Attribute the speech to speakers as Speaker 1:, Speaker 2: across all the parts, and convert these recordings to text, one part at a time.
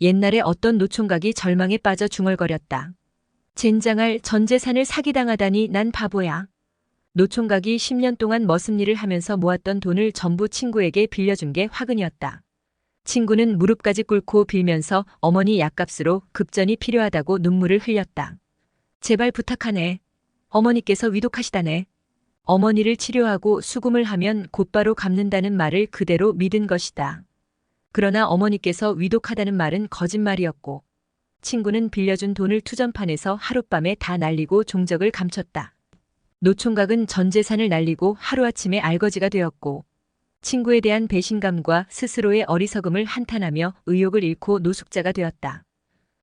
Speaker 1: 옛날에 어떤 노총각이 절망에 빠져 중얼거렸다. 젠장할 전 재산을 사기당하다니 난 바보야. 노총각이 10년 동안 머슴 일을 하면서 모았던 돈을 전부 친구에게 빌려준 게 화근이었다. 친구는 무릎까지 꿇고 빌면서 어머니 약값으로 급전이 필요하다고 눈물을 흘렸다. 제발 부탁하네. 어머니께서 위독하시다네. 어머니를 치료하고 수금을 하면 곧바로 갚는다는 말을 그대로 믿은 것이다. 그러나 어머니께서 위독하다는 말은 거짓말이었고 친구는 빌려준 돈을 투전판에서 하룻밤에 다 날리고 종적을 감췄다. 노총각은 전 재산을 날리고 하루아침에 알거지가 되었고 친구에 대한 배신감과 스스로의 어리석음을 한탄하며 의욕을 잃고 노숙자가 되었다.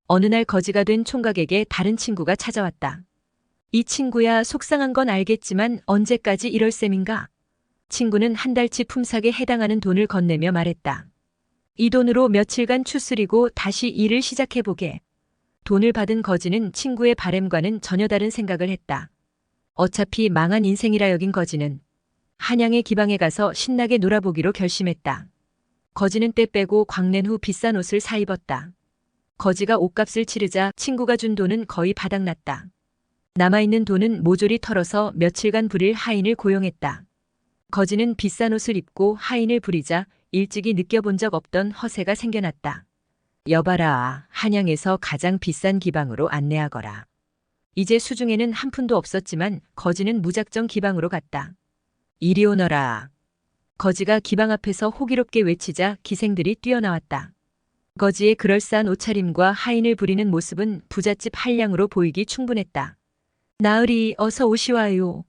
Speaker 1: 어느 날 거지가 된 총각에게 다른 친구가 찾아왔다. 이 친구야 속상한 건 알겠지만 언제까지 이럴 셈인가? 친구는 한 달치 품삯에 해당하는 돈을 건네며 말했다. 이 돈으로 며칠간 추스리고 다시 일을 시작해보게. 돈을 받은 거지는 친구의 바램과는 전혀 다른 생각을 했다. 어차피 망한 인생이라 여긴 거지는 한양의 기방에 가서 신나게 놀아보기로 결심했다. 거지는 때 빼고 광낸 후 비싼 옷을 사 입었다. 거지가 옷값을 치르자 친구가 준 돈은 거의 바닥났다. 남아있는 돈은 모조리 털어서 며칠간 부릴 하인을 고용했다. 거지는 비싼 옷을 입고 하인을 부리자 일찍이 느껴본 적 없던 허세가 생겨났다. 여봐라, 한양에서 가장 비싼 기방으로 안내하거라. 이제 수중에는 한 푼도 없었지만 거지는 무작정 기방으로 갔다. 이리 오너라. 거지가 기방 앞에서 호기롭게 외치자 기생들이 뛰어나왔다. 거지의 그럴싸한 옷차림과 하인을 부리는 모습은 부잣집 한량으로 보이기 충분했다. 나으리 어서 오시와요.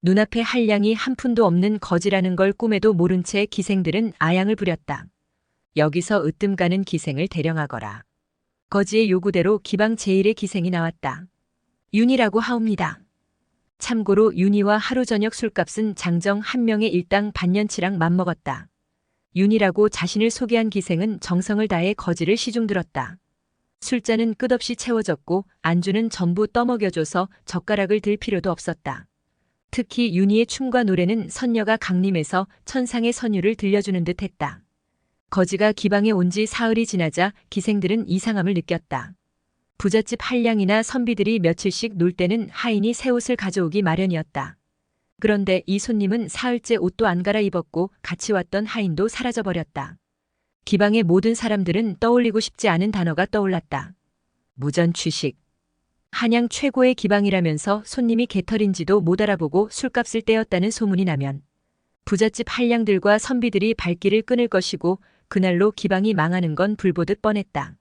Speaker 1: 눈앞에 한량이 한 푼도 없는 거지라는 걸 꿈에도 모른 채 기생들은 아양을 부렸다. 여기서 으뜸 가는 기생을 대령하거라. 거지의 요구대로 기방 제1의 기생이 나왔다. 윤이라고 하옵니다. 참고로 윤이와 하루 저녁 술값은 장정 한 명의 일당 반년치랑 맞먹었다. 윤이라고 자신을 소개한 기생은 정성을 다해 거지를 시중들었다. 술잔은 끝없이 채워졌고 안주는 전부 떠먹여줘서 젓가락을 들 필요도 없었다. 특히 윤희의 춤과 노래는 선녀가 강림해서 천상의 선율을 들려주는 듯 했다. 거지가 기방에 온 지 사흘이 지나자 기생들은 이상함을 느꼈다. 부잣집 한량이나 선비들이 며칠씩 놀 때는 하인이 새 옷을 가져오기 마련이었다. 그런데 이 손님은 사흘째 옷도 안 갈아입었고 같이 왔던 하인도 사라져버렸다. 기방의 모든 사람들은 떠올리고 싶지 않은 단어가 떠올랐다. 무전취식. 한양 최고의 기방이라면서 손님이 개털인지도 못 알아보고 술값을 떼었다는 소문이 나면 부잣집 한량들과 선비들이 발길을 끊을 것이고 그날로 기방이 망하는 건 불보듯 뻔했다.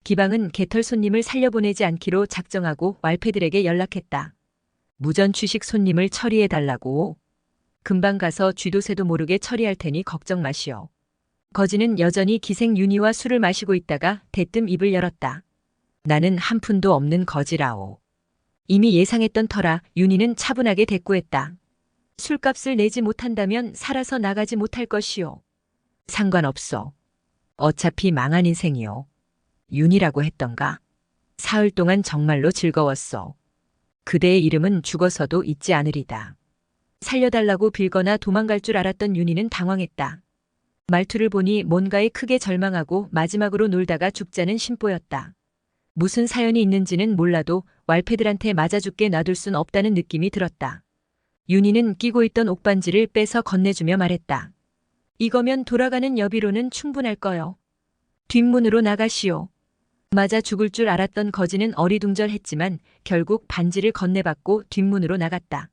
Speaker 1: 기방은 개털 손님을 살려보내지 않기로 작정하고 왈패들에게 연락했다. 무전취식 손님을 처리해달라고. 금방 가서 쥐도새도 모르게 처리할 테니 걱정 마시오. 거지는 여전히 기생 윤희와 술을 마시고 있다가 대뜸 입을 열었다. 나는 한 푼도 없는 거지라오. 이미 예상했던 터라 윤희는 차분하게 대꾸했다. 술값을 내지 못한다면 살아서 나가지 못할 것이오. 상관없어. 어차피 망한 인생이오. 윤희라고 했던가? 사흘 동안 정말로 즐거웠어. 그대의 이름은 죽어서도 잊지 않으리다. 살려달라고 빌거나 도망갈 줄 알았던 윤희는 당황했다. 말투를 보니 뭔가에 크게 절망하고 마지막으로 놀다가 죽자는 심보였다. 무슨 사연이 있는지는 몰라도 왈패들한테 맞아 죽게 놔둘 순 없다는 느낌이 들었다. 윤희는 끼고 있던 옥반지를 빼서 건네주며 말했다. 이거면 돌아가는 여비로는 충분할 거요. 뒷문으로 나가시오. 맞아 죽을 줄 알았던 거지는 어리둥절했지만 결국 반지를 건네받고 뒷문으로 나갔다.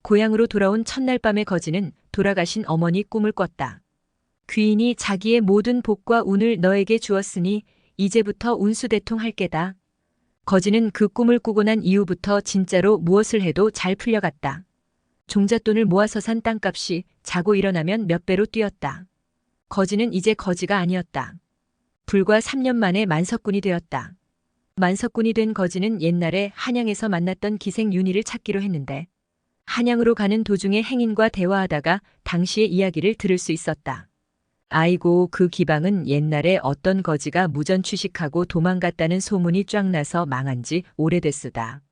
Speaker 1: 고향으로 돌아온 첫날 밤의 거지는 돌아가신 어머니 꿈을 꿨다. 귀인이 자기의 모든 복과 운을 너에게 주었으니 이제부터 운수대통할 게다. 거지는 그 꿈을 꾸고 난 이후부터 진짜로 무엇을 해도 잘 풀려갔다. 종잣돈을 모아서 산 땅값이 자고 일어나면 몇 배로 뛰었다. 거지는 이제 거지가 아니었다. 불과 3년 만에 만석군이 되었다. 만석군이 된 거지는 옛날에 한양에서 만났던 기생 윤희를 찾기로 했는데 한양으로 가는 도중에 행인과 대화하다가 당시의 이야기를 들을 수 있었다. 아이고, 그 기방은 옛날에 어떤 거지가 무전취식하고 도망갔다는 소문이 쫙 나서 망한 지 오래됐으다.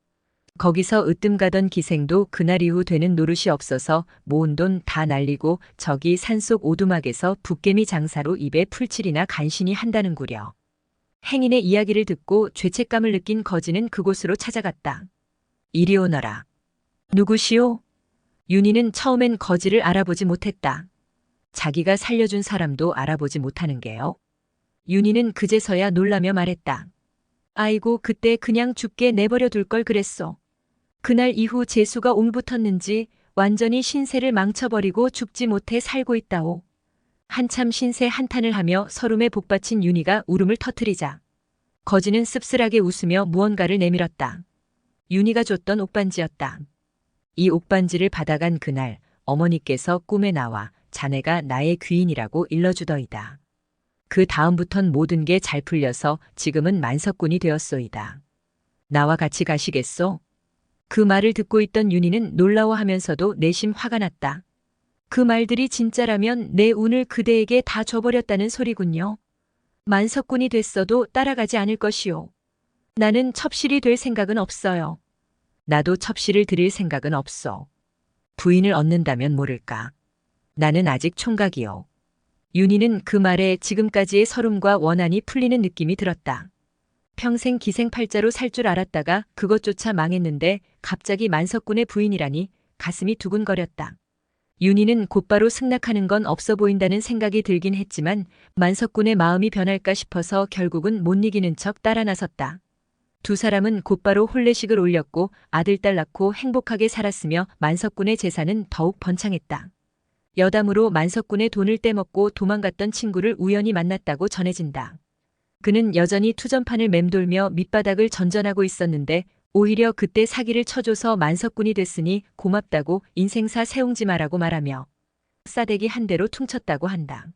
Speaker 1: 거기서 으뜸 가던 기생도 그날 이후 되는 노릇이 없어서 모은 돈 다 날리고 저기 산속 오두막에서 북개미 장사로 입에 풀칠이나 간신히 한다는구려. 행인의 이야기를 듣고 죄책감을 느낀 거지는 그곳으로 찾아갔다. 이리 오너라. 누구시오? 윤희는 처음엔 거지를 알아보지 못했다. 자기가 살려준 사람도 알아보지 못하는 게요. 윤희는 그제서야 놀라며 말했다. 아이고, 그때 그냥 죽게 내버려 둘 걸 그랬어. 그날 이후 재수가 옮붙었는지 완전히 신세를 망쳐버리고 죽지 못해 살고 있다오. 한참 신세 한탄을 하며 서름에 복받친 윤희가 울음을 터뜨리자 거지는 씁쓸하게 웃으며 무언가를 내밀었다. 윤희가 줬던 옥반지였다. 이 옥반지를 받아간 그날 어머니께서 꿈에 나와 자네가 나의 귀인이라고 일러주더이다. 그 다음부턴 모든 게 잘 풀려서 지금은 만석군이 되었소이다. 나와 같이 가시겠소? 그 말을 듣고 있던 윤희는 놀라워하면서도 내심 화가 났다. 그 말들이 진짜라면 내 운을 그대에게 다 줘버렸다는 소리군요. 만석군이 됐어도 따라가지 않을 것이오. 나는 첩실이 될 생각은 없어요. 나도 첩실을 드릴 생각은 없어. 부인을 얻는다면 모를까. 나는 아직 총각이요. 윤희는 그 말에 지금까지의 서름과 원한이 풀리는 느낌이 들었다. 평생 기생팔자로 살 줄 알았다가 그것조차 망했는데 갑자기 만석군의 부인이라니 가슴이 두근거렸다. 윤희는 곧바로 승낙하는 건 없어 보인다는 생각이 들긴 했지만 만석군의 마음이 변할까 싶어서 결국은 못 이기는 척 따라 나섰다. 두 사람은 곧바로 혼례식을 올렸고 아들, 딸 낳고 행복하게 살았으며 만석군의 재산은 더욱 번창했다. 여담으로 만석군의 돈을 떼먹고 도망갔던 친구를 우연히 만났다고 전해진다. 그는 여전히 투전판을 맴돌며 밑바닥을 전전하고 있었는데 오히려 그때 사기를 쳐줘서 만석군이 됐으니 고맙다고 인생사 세웅지 마라고 말하며 싸대기 한 대로 퉁쳤다고 한다.